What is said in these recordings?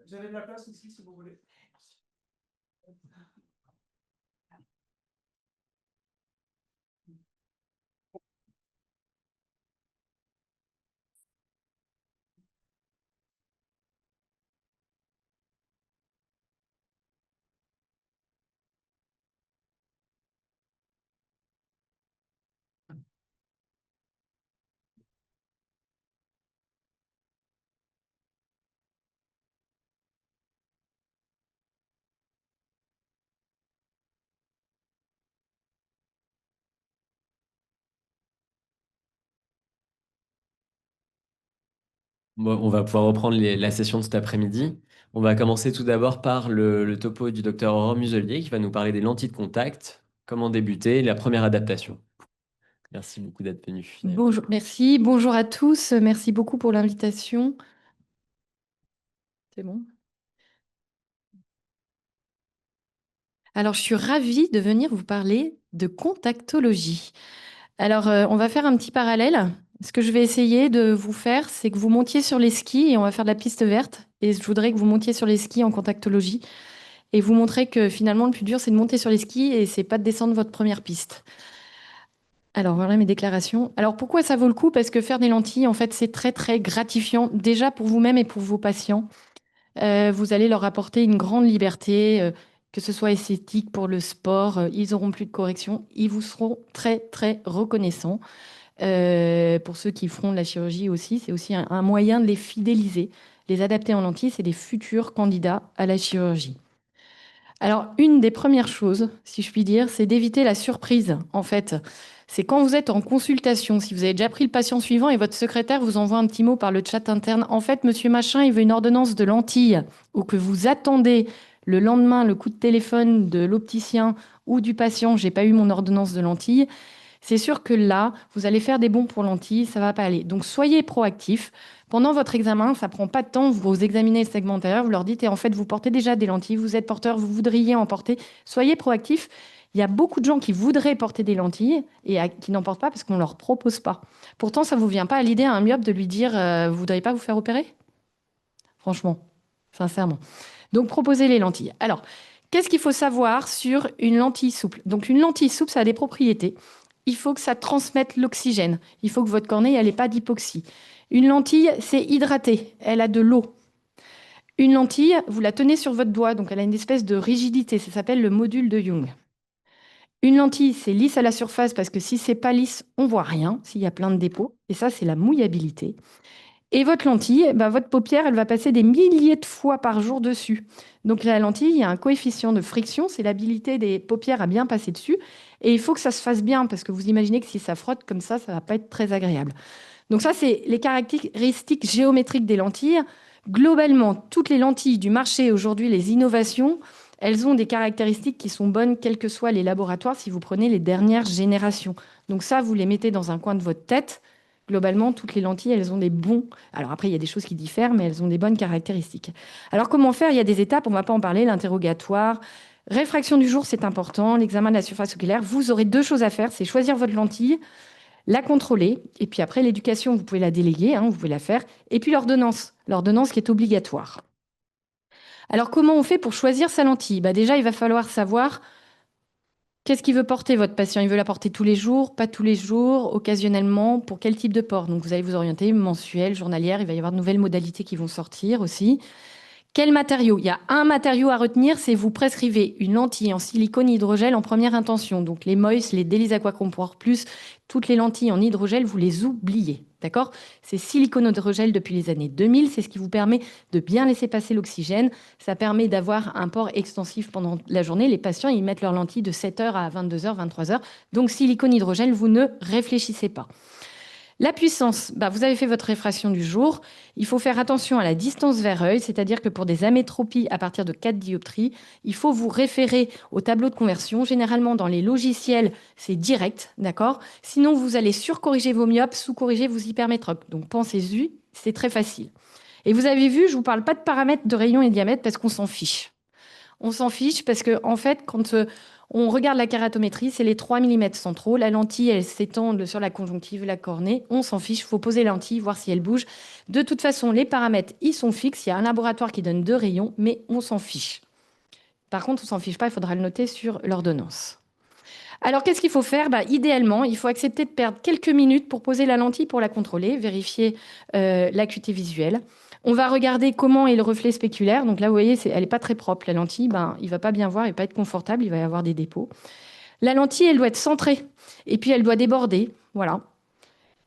Vous avez de la place ici si vous voulez. Bon, on va pouvoir reprendre la session de cet après-midi. On va commencer tout d'abord par le topo du docteur Aurore Muselier qui va nous parler des lentilles de contact, comment débuter, la première adaptation. Merci beaucoup d'être venu. Bonjour, merci. Bonjour à tous. Merci beaucoup pour l'invitation. C'est bon? Alors, je suis ravie de venir vous parler de contactologie. Alors, on va faire un petit parallèle. Ce que je vais essayer de vous faire, c'est que vous montiez sur les skis et on va faire de la piste verte. Et je voudrais que vous montiez sur les skis en contactologie et vous montrer que finalement, le plus dur, c'est de monter sur les skis et c'est pas de descendre votre première piste. Alors, voilà mes déclarations. Alors, pourquoi ça vaut le coup? Parce que faire des lentilles, en fait, c'est très, très gratifiant, déjà pour vous-même et pour vos patients. Vous allez leur apporter une grande liberté, que ce soit esthétique pour le sport, ils auront plus de correction, ils vous seront très très reconnaissants. Pour ceux qui feront de la chirurgie aussi, c'est aussi un moyen de les fidéliser. Les adapter en lentilles, c'est des futurs candidats à la chirurgie. Alors, une des premières choses, si je puis dire, c'est d'éviter la surprise. En fait, c'est quand vous êtes en consultation, si vous avez déjà pris le patient suivant et votre secrétaire vous envoie un petit mot par le chat interne. En fait, monsieur machin, il veut une ordonnance de lentilles, ou que vous attendez le lendemain le coup de téléphone de l'opticien ou du patient, j'ai pas eu mon ordonnance de lentilles. C'est sûr que là, vous allez faire des bons pour lentilles, ça va pas aller. Donc, soyez proactifs. Pendant votre examen, ça prend pas de temps, vous examinez le segment antérieur, vous leur dites, et en fait, vous portez déjà des lentilles, vous êtes porteur, vous voudriez en porter. Soyez proactifs. Il y a beaucoup de gens qui voudraient porter des lentilles et qui n'en portent pas parce qu'on ne leur propose pas. Pourtant, ça ne vous vient pas à l'idée à un myope de lui dire, vous ne voudriez pas vous faire opérer? Franchement, sincèrement. Donc, proposez les lentilles. Alors, qu'est-ce qu'il faut savoir sur une lentille souple? Donc, une lentille souple, ça a des propriétés. Il faut que ça transmette l'oxygène. Il faut que votre cornée, elle n'ait pas d'hypoxie. Une lentille, c'est hydraté. Elle a de l'eau. Une lentille, vous la tenez sur votre doigt, donc elle a une espèce de rigidité. Ça s'appelle le module de Young. Une lentille, c'est lisse à la surface parce que si c'est pas lisse, on voit rien, s'il y a plein de dépôts. Et ça, c'est la mouillabilité. Et votre lentille, votre paupière, elle va passer des milliers de fois par jour dessus. Donc la lentille, il y a un coefficient de friction, c'est l'habilité des paupières à bien passer dessus. Et il faut que ça se fasse bien, parce que vous imaginez que si ça frotte comme ça ne va pas être très agréable. Donc ça, c'est les caractéristiques géométriques des lentilles. Globalement, toutes les lentilles du marché aujourd'hui, les innovations, elles ont des caractéristiques qui sont bonnes, quels que soient les laboratoires, si vous prenez les dernières générations. Donc ça, vous les mettez dans un coin de votre tête. Globalement, toutes les lentilles, elles ont des bons... Alors après, il y a des choses qui diffèrent, mais elles ont des bonnes caractéristiques. Alors comment faire? Il y a des étapes, on ne va pas en parler, l'interrogatoire. Réfraction du jour, c'est important. L'examen de la surface oculaire. Vous aurez deux choses à faire, c'est choisir votre lentille, la contrôler, et puis après, l'éducation, vous pouvez la déléguer, vous pouvez la faire. Et puis l'ordonnance qui est obligatoire. Alors comment on fait pour choisir sa lentille? Déjà, il va falloir savoir... Qu'est-ce qu'il veut porter, votre patient? Il veut la porter tous les jours, pas tous les jours, occasionnellement, pour quel type de port? Donc, vous allez vous orienter mensuel, journalière. Il va y avoir de nouvelles modalités qui vont sortir aussi. Quel matériau? Il y a un matériau à retenir, c'est vous prescrivez une lentille en silicone hydrogel en première intention. Donc, les Moïse, les Délice Aquacomport Plus, toutes les lentilles en hydrogel, vous les oubliez. D'accord? C'est silicone hydrogel depuis les années 2000. C'est ce qui vous permet de bien laisser passer l'oxygène. Ça permet d'avoir un port extensif pendant la journée. Les patients, ils mettent leurs lentilles de 7h à 22h, 23h. Donc, silicone hydrogel, vous ne réfléchissez pas. La puissance, vous avez fait votre réfraction du jour. Il faut faire attention à la distance vers œil, c'est-à-dire que pour des amétropies à partir de 4 dioptries, il faut vous référer au tableau de conversion. Généralement, dans les logiciels, c'est direct, d'accord? Sinon, vous allez surcorriger vos myopes, sous-corriger vos hypermétropes. Donc, pensez-y, c'est très facile. Et vous avez vu, je ne vous parle pas de paramètres de rayon et de diamètre parce qu'on s'en fiche. On s'en fiche parce que, en fait, quand on regarde la kératométrie, c'est les 3 millimètres centraux. La lentille, elle s'étend sur la conjonctive, la cornée. On s'en fiche, il faut poser la lentille, voir si elle bouge. De toute façon, les paramètres, ils sont fixes. Il y a un laboratoire qui donne 2 rayons, mais on s'en fiche. Par contre, on s'en fiche pas, il faudra le noter sur l'ordonnance. Alors, qu'est-ce qu'il faut faire? Idéalement, il faut accepter de perdre quelques minutes pour poser la lentille pour la contrôler, vérifier l'acuité visuelle. On va regarder comment est le reflet spéculaire. Donc là, vous voyez, elle n'est pas très propre. La lentille, il ne va pas bien voir, elle ne va pas être confortable, il va y avoir des dépôts. La lentille, elle doit être centrée. Et puis, elle doit déborder. Voilà.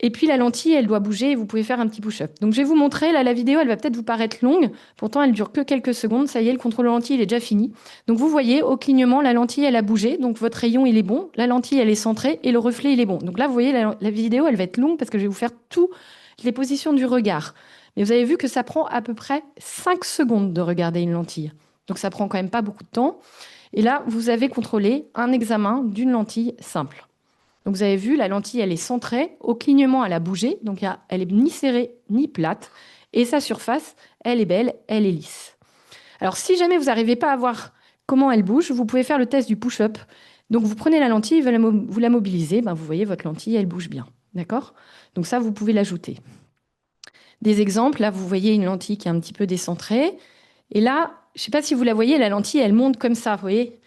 Et puis, la lentille, elle doit bouger et vous pouvez faire un petit push-up. Donc, je vais vous montrer. Là, la vidéo, elle va peut-être vous paraître longue. Pourtant, elle dure que quelques secondes. Ça y est, le contrôle de lentille, il est déjà fini. Donc, vous voyez, au clignement, la lentille, elle a bougé. Donc, votre rayon, il est bon. La lentille, elle est centrée et le reflet, il est bon. Donc là, vous voyez, la vidéo, elle va être longue parce que je vais vous faire toutes les positions du regard. Mais vous avez vu que ça prend à peu près 5 secondes de regarder une lentille. Donc, ça prend quand même pas beaucoup de temps. Et là, vous avez contrôlé un examen d'une lentille simple. Donc, vous avez vu, la lentille, elle est centrée. Au clignement, elle a bougé. Donc, elle est ni serrée ni plate. Et sa surface, elle est belle, elle est lisse. Alors, si jamais vous n'arrivez pas à voir comment elle bouge, vous pouvez faire le test du push-up. Donc, vous prenez la lentille, vous la mobilisez. Vous voyez, votre lentille, elle bouge bien. D'accord? Donc, ça, vous pouvez l'ajouter. Des exemples, là, vous voyez une lentille qui est un petit peu décentrée. Et là, je ne sais pas si vous la voyez, la lentille, elle monte comme ça, vous voyez?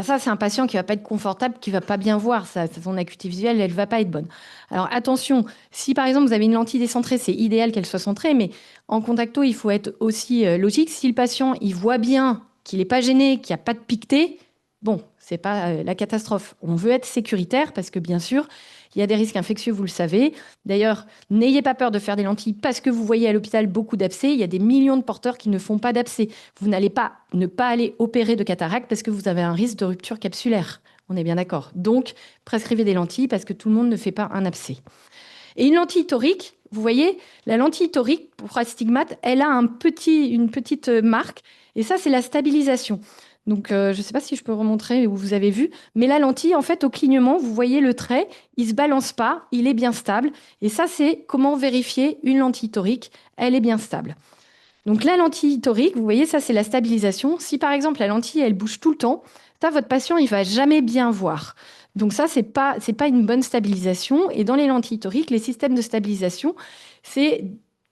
Ça, c'est un patient qui ne va pas être confortable, qui ne va pas bien voir. Son acuité visuelle, elle ne va pas être bonne. Alors, attention, si par exemple, vous avez une lentille décentrée, c'est idéal qu'elle soit centrée, mais en contacto, il faut être aussi logique. Si le patient, il voit bien qu'il n'est pas gêné, qu'il n'y a pas de piqueté, bon, ce n'est pas la catastrophe. On veut être sécuritaire parce que, bien sûr, il y a des risques infectieux, vous le savez. D'ailleurs, n'ayez pas peur de faire des lentilles parce que vous voyez à l'hôpital beaucoup d'abcès. Il y a des millions de porteurs qui ne font pas d'abcès. Vous n'allez pas ne pas aller opérer de cataracte parce que vous avez un risque de rupture capsulaire. On est bien d'accord. Donc, prescrivez des lentilles parce que tout le monde ne fait pas un abcès. Et une lentille torique, vous voyez, la lentille torique pour astigmate, elle a une petite marque. Et ça, c'est la stabilisation. Donc, je ne sais pas si je peux remontrer où vous avez vu, mais la lentille, en fait, au clignement, vous voyez le trait, il ne se balance pas, il est bien stable. Et ça, c'est comment vérifier une lentille torique, elle est bien stable. Donc, la lentille torique, vous voyez, ça, c'est la stabilisation. Si, par exemple, la lentille, elle bouge tout le temps, ça, votre patient, il ne va jamais bien voir. Donc, ça, ce n'est pas une bonne stabilisation. Et dans les lentilles toriques, les systèmes de stabilisation, c'est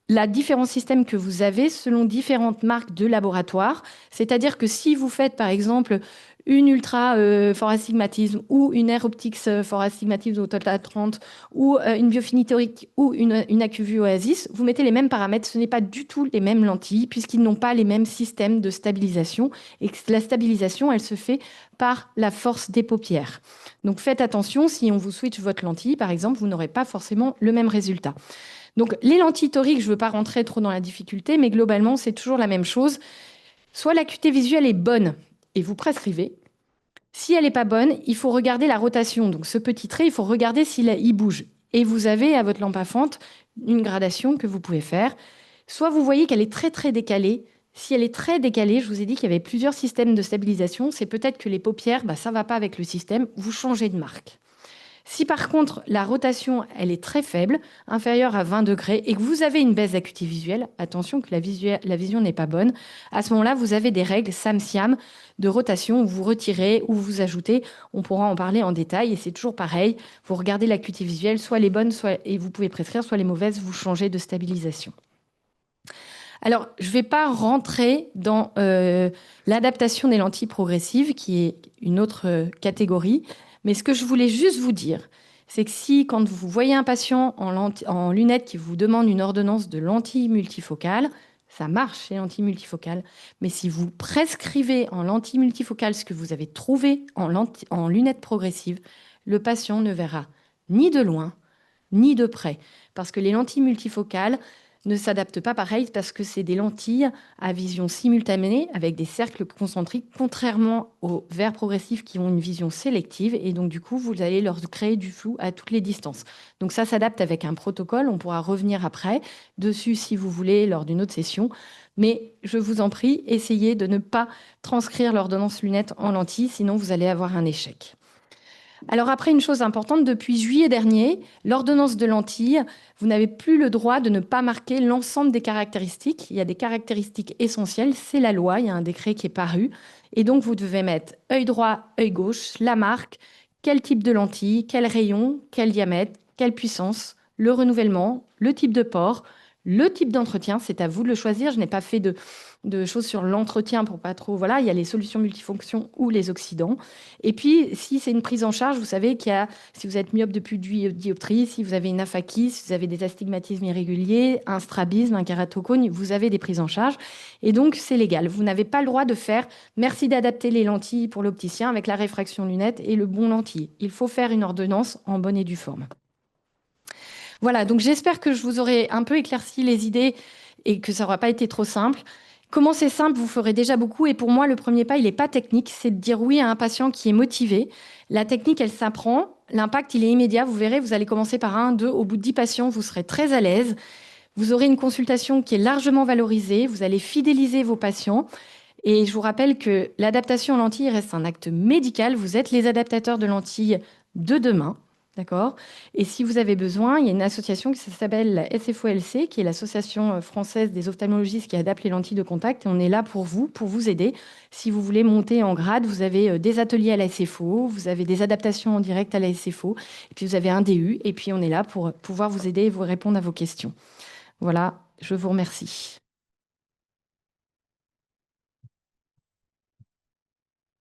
la différents systèmes que vous avez selon différentes marques de laboratoire. C'est-à-dire que si vous faites, par exemple, une ultra for astigmatisme ou une Air Optics for astigmatisme au Total 30 ou une Biofini torique ou une AcuVue Oasis, vous mettez les mêmes paramètres. Ce n'est pas du tout les mêmes lentilles puisqu'ils n'ont pas les mêmes systèmes de stabilisation et que la stabilisation, elle se fait par la force des paupières. Donc faites attention, si on vous switch votre lentille, par exemple, vous n'aurez pas forcément le même résultat. Donc, les lentilles toriques, je ne veux pas rentrer trop dans la difficulté, mais globalement, c'est toujours la même chose. Soit l'acuité visuelle est bonne et vous prescrivez. Si elle n'est pas bonne, il faut regarder la rotation. Donc, ce petit trait, il faut regarder s'il bouge. Et vous avez à votre lampe à fente une gradation que vous pouvez faire. Soit vous voyez qu'elle est très, très décalée. Si elle est très décalée, je vous ai dit qu'il y avait plusieurs systèmes de stabilisation. C'est peut-être que les paupières, ça ne va pas avec le système. Vous changez de marque. Si par contre la rotation elle est très faible, inférieure à 20 degrés, et que vous avez une baisse d'acuité visuelle, attention que la vision n'est pas bonne, à ce moment-là, vous avez des règles SAM-SIAM de rotation où vous retirez ou vous ajoutez. On pourra en parler en détail et c'est toujours pareil. Vous regardez l'acuité visuelle, soit les bonnes, et vous pouvez prescrire, soit les mauvaises, vous changez de stabilisation. Alors, je ne vais pas rentrer dans l'adaptation des lentilles progressives, qui est une autre catégorie. Mais ce que je voulais juste vous dire, c'est que si, quand vous voyez un patient en lunettes qui vous demande une ordonnance de lentilles multifocales, ça marche, les lentilles multifocales. Mais si vous prescrivez en lentilles multifocales ce que vous avez trouvé en lunettes progressives, le patient ne verra ni de loin, ni de près. Parce que les lentilles multifocales ne s'adaptent pas pareil parce que c'est des lentilles à vision simultanée avec des cercles concentriques, contrairement aux verres progressifs qui ont une vision sélective. Et donc, du coup, vous allez leur créer du flou à toutes les distances. Donc, ça s'adapte avec un protocole. On pourra revenir après dessus si vous voulez lors d'une autre session. Mais je vous en prie, essayez de ne pas transcrire l'ordonnance lunettes en lentilles, sinon vous allez avoir un échec. Alors après, une chose importante, depuis juillet dernier, l'ordonnance de lentilles, vous n'avez plus le droit de ne pas marquer l'ensemble des caractéristiques. Il y a des caractéristiques essentielles, c'est la loi, il y a un décret qui est paru. Et donc, vous devez mettre œil droit, œil gauche, la marque, quel type de lentille, quel rayon, quel diamètre, quelle puissance, le renouvellement, le type de port, le type d'entretien. C'est à vous de le choisir. Je n'ai pas fait de choses sur l'entretien pour pas trop. Voilà, il y a les solutions multifonctions ou les oxydants. Et puis, si c'est une prise en charge, vous savez qu'il y a, si vous êtes myope depuis dioptrie, si vous avez une aphakie, si vous avez des astigmatismes irréguliers, un strabisme, un kératocone, vous avez des prises en charge. Et donc, c'est légal. Vous n'avez pas le droit de faire merci d'adapter les lentilles pour l'opticien avec la réfraction lunette et le bon lentille. Il faut faire une ordonnance en bonne et due forme. Voilà, donc j'espère que je vous aurai un peu éclairci les idées et que ça n'aura pas été trop simple. Comment c'est simple, vous ferez déjà beaucoup. Et pour moi, le premier pas, il n'est pas technique, c'est de dire oui à un patient qui est motivé. La technique, elle s'apprend. L'impact, il est immédiat. Vous verrez, vous allez commencer par 1, 2. Au bout de 10 patients, vous serez très à l'aise. Vous aurez une consultation qui est largement valorisée. Vous allez fidéliser vos patients. Et je vous rappelle que l'adaptation aux lentilles reste un acte médical. Vous êtes les adaptateurs de lentilles de demain. D'accord. Et si vous avez besoin, il y a une association qui s'appelle la SFOLC, qui est l'Association française des ophtalmologistes qui adapte les lentilles de contact. Et on est là pour vous aider. Si vous voulez monter en grade, vous avez des ateliers à la SFO, vous avez des adaptations en direct à la SFO, et puis vous avez un DU. Et puis on est là pour pouvoir vous aider et vous répondre à vos questions. Voilà, je vous remercie.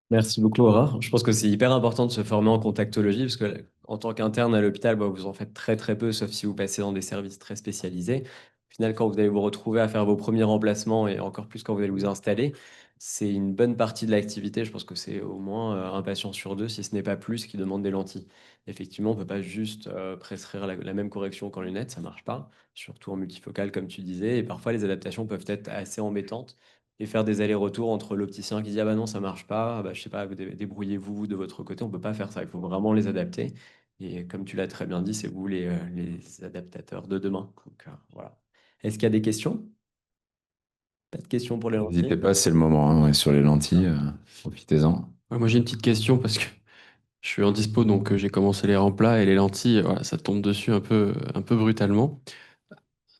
Merci beaucoup, Aurore. Je pense que c'est hyper important de se former en contactologie parce que en tant qu'interne à l'hôpital, bah, vous en faites très très peu, sauf si vous passez dans des services très spécialisés. Au final, quand vous allez vous retrouver à faire vos premiers remplacements et encore plus quand vous allez vous installer, c'est une bonne partie de l'activité. Je pense que c'est au moins un patient sur deux, si ce n'est pas plus, qui demande des lentilles. Effectivement, on ne peut pas juste prescrire la même correction qu'en lunettes, ça ne marche pas, surtout en multifocal, comme tu disais. Et parfois, les adaptations peuvent être assez embêtantes et faire des allers-retours entre l'opticien qui dit ah bah non ça marche pas, ah bah, je sais pas, débrouillez-vous de votre côté, on peut pas faire ça, il faut vraiment les adapter. Et comme tu l'as très bien dit, c'est vous les adaptateurs de demain. Donc, voilà. Est-ce qu'il y a des questions? Pas de questions pour les N'hésitez lentilles? pas, c'est le moment, hein, ouais, sur les lentilles, profitez-en. Ouais, moi, j'ai une petite question parce que je suis en dispo, donc j'ai commencé les remplats et les lentilles, voilà, ça tombe dessus un peu brutalement.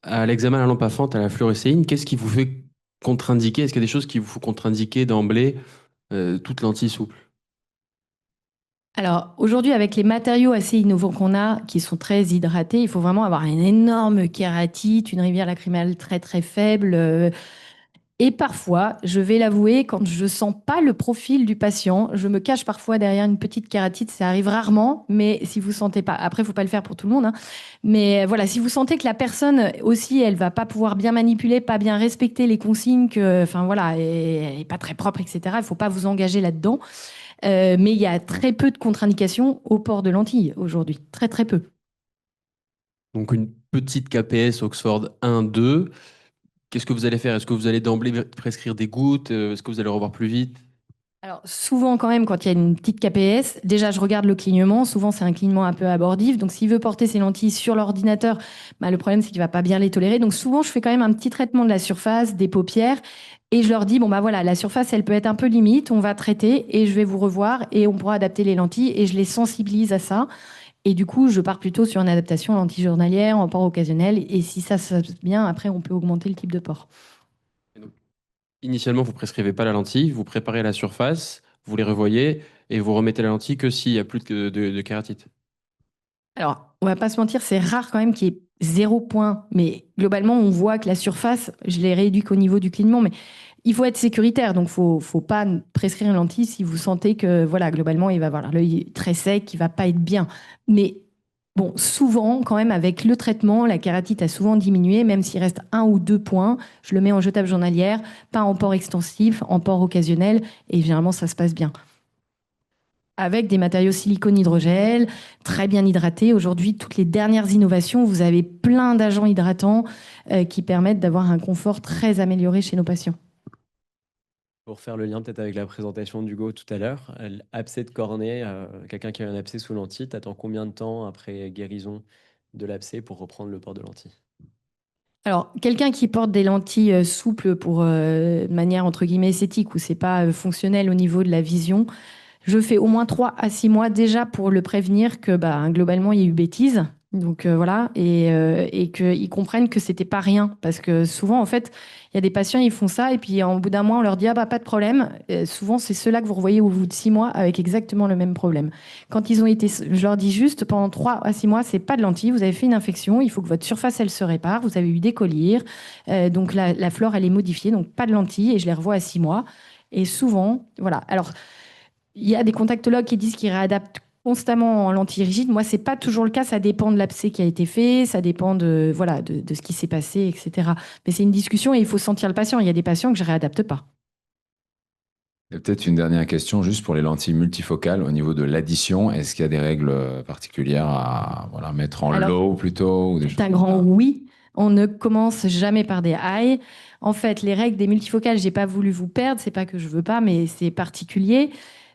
À l'examen à la lampe à fente, à la fluorescéine, qu'est-ce qui vous fait contre-indiquer? Est-ce qu'il y a des choses qui vous font contre-indiquer d'emblée toute lentille souple? Alors aujourd'hui, avec les matériaux assez innovants qu'on a, qui sont très hydratés, il faut vraiment avoir une énorme kératite, une rivière lacrymale très très faible. Et parfois, je vais l'avouer, quand je sens pas le profil du patient, je me cache parfois derrière une petite kératite. Ça arrive rarement, mais si vous sentez pas, après, il faut pas le faire pour tout le monde, hein. Mais voilà, si vous sentez que la personne aussi, elle va pas pouvoir bien manipuler, pas bien respecter les consignes, que, enfin voilà, et pas très propre, etc. Il faut pas vous engager là-dedans. Mais il y a très peu de contre-indications au port de lentilles aujourd'hui, très très peu. Donc une petite KPS Oxford 1-2, qu'est-ce que vous allez faire? Est-ce que vous allez d'emblée prescrire des gouttes? Est-ce que vous allez revoir plus vite? Alors souvent quand même, quand il y a une petite KPS, déjà je regarde le clignement. Souvent c'est un clignement un peu abortif. Donc s'il veut porter ses lentilles sur l'ordinateur, bah, le problème c'est qu'il va pas bien les tolérer. Donc souvent je fais quand même un petit traitement de la surface, des paupières. Et je leur dis, bon bah voilà, la surface elle peut être un peu limite, on va traiter et je vais vous revoir et on pourra adapter les lentilles. Et je les sensibilise à ça. Et du coup, je pars plutôt sur une adaptation lentille journalière, en port occasionnel. Et si ça se passe bien, après on peut augmenter le type de port. Initialement, vous prescrivez pas la lentille, vous préparez la surface, vous les revoyez et vous remettez la lentille que s'il y a plus de kératite. Alors, on va pas se mentir, c'est rare quand même qu'il y ait 0 point. Mais globalement, on voit que la surface, je l'ai réduit qu'au niveau du clignement. Mais il faut être sécuritaire. Donc, faut pas prescrire une lentille si vous sentez que, voilà, globalement, il va avoir l'œil très sec, il va pas être bien. Mais bon, souvent, quand même, avec le traitement, la kératite a souvent diminué, même s'il reste 1 ou 2 points. Je le mets en jetable journalière, pas en port extensif, en port occasionnel. Et généralement, ça se passe bien avec des matériaux silicone hydrogel, très bien hydratés. Aujourd'hui, toutes les dernières innovations, vous avez plein d'agents hydratants qui permettent d'avoir un confort très amélioré chez nos patients. Pour faire le lien peut-être avec la présentation d'Hugo tout à l'heure, abcès de cornée, quelqu'un qui a un abcès sous lentille, t'attends combien de temps après guérison de l'abcès pour reprendre le port de lentilles? Alors, quelqu'un qui porte des lentilles souples pour de manière entre guillemets esthétique, où c'est pas fonctionnel au niveau de la vision, je fais au moins 3 à 6 mois déjà pour le prévenir que bah, globalement, il y a eu bêtise. Donc voilà, et qu'ils comprennent que c'était pas rien. Parce que souvent, en fait, il y a des patients, ils font ça, et puis au bout d'un mois, on leur dit, ah bah pas de problème. Et souvent, c'est ceux-là que vous revoyez au bout de 6 mois avec exactement le même problème. Quand ils ont été, je leur dis juste, pendant 3 à 6 mois, c'est pas de lentilles, vous avez fait une infection, il faut que votre surface, elle se répare, vous avez eu des collyres, donc la flore, elle est modifiée, donc pas de lentilles, et je les revois à 6 mois. Et souvent, voilà. Alors, il y a des contactologues qui disent qu'ils réadaptent constamment en lentilles rigides. Moi, c'est pas toujours le cas. Ça dépend de l'abcès qui a été fait, ça dépend de, voilà, de ce qui s'est passé, etc. Mais c'est une discussion et il faut sentir le patient. Il y a des patients que je réadapte pas. Et peut-être une dernière question, juste pour les lentilles multifocales, au niveau de l'addition, est-ce qu'il y a des règles particulières à voilà, mettre en Alors, lot plutôt ou des c'est choses un comme grand ça? oui. On ne commence jamais par des high. En fait, les règles des multifocales, j'ai pas voulu vous perdre. C'est pas que je veux pas, mais c'est particulier.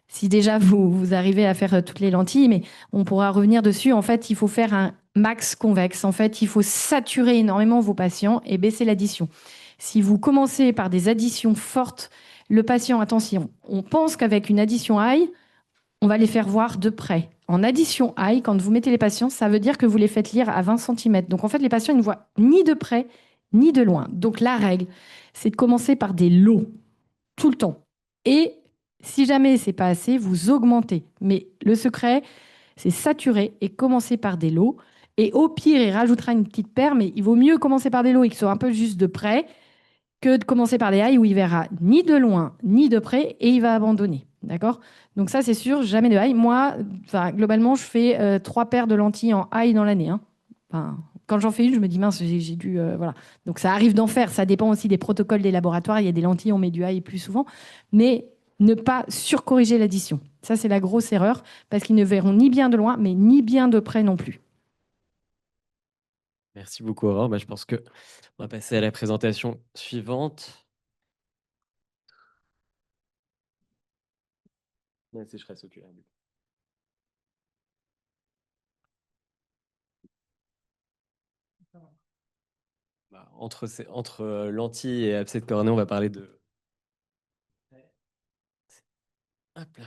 Si déjà vous arrivez à faire toutes les lentilles, mais on pourra revenir dessus. En fait, il faut faire un max convexe. En fait, il faut saturer énormément vos patients et baisser l'addition. Si vous commencez par des additions fortes, le patient, attention, on pense qu'avec une addition high, on va les faire voir de près. En addition high, quand vous mettez les patients, ça veut dire que vous les faites lire à 20 cm. Donc en fait, les patients ils ne voient ni de près ni de loin. Donc la règle, c'est de commencer par des lots tout le temps. Et si jamais c'est pas assez, vous augmentez. Mais le secret, c'est saturer et commencer par des lots. Et au pire, il rajoutera une petite paire, mais il vaut mieux commencer par des lots et qui soient un peu juste de près que de commencer par des high où il verra ni de loin ni de près et il va abandonner. D'accord? Donc ça, c'est sûr, jamais de high. Moi, enfin, globalement, je fais 3 paires de lentilles en high dans l'année, hein. Enfin, quand j'en fais une, je me dis, mince, j'ai dû... voilà. Donc ça arrive d'en faire. Ça dépend aussi des protocoles des laboratoires. Il y a des lentilles, on met du high plus souvent. Mais ne pas surcorriger l'addition. Ça, c'est la grosse erreur parce qu'ils ne verront ni bien de loin, mais ni bien de près non plus. Merci beaucoup, Aurore. Bah, je pense que on va passer à la présentation suivante. La sécheresse oculaire. Bah, entre lentilles et abcès de cornée, on va parler de... Hop là.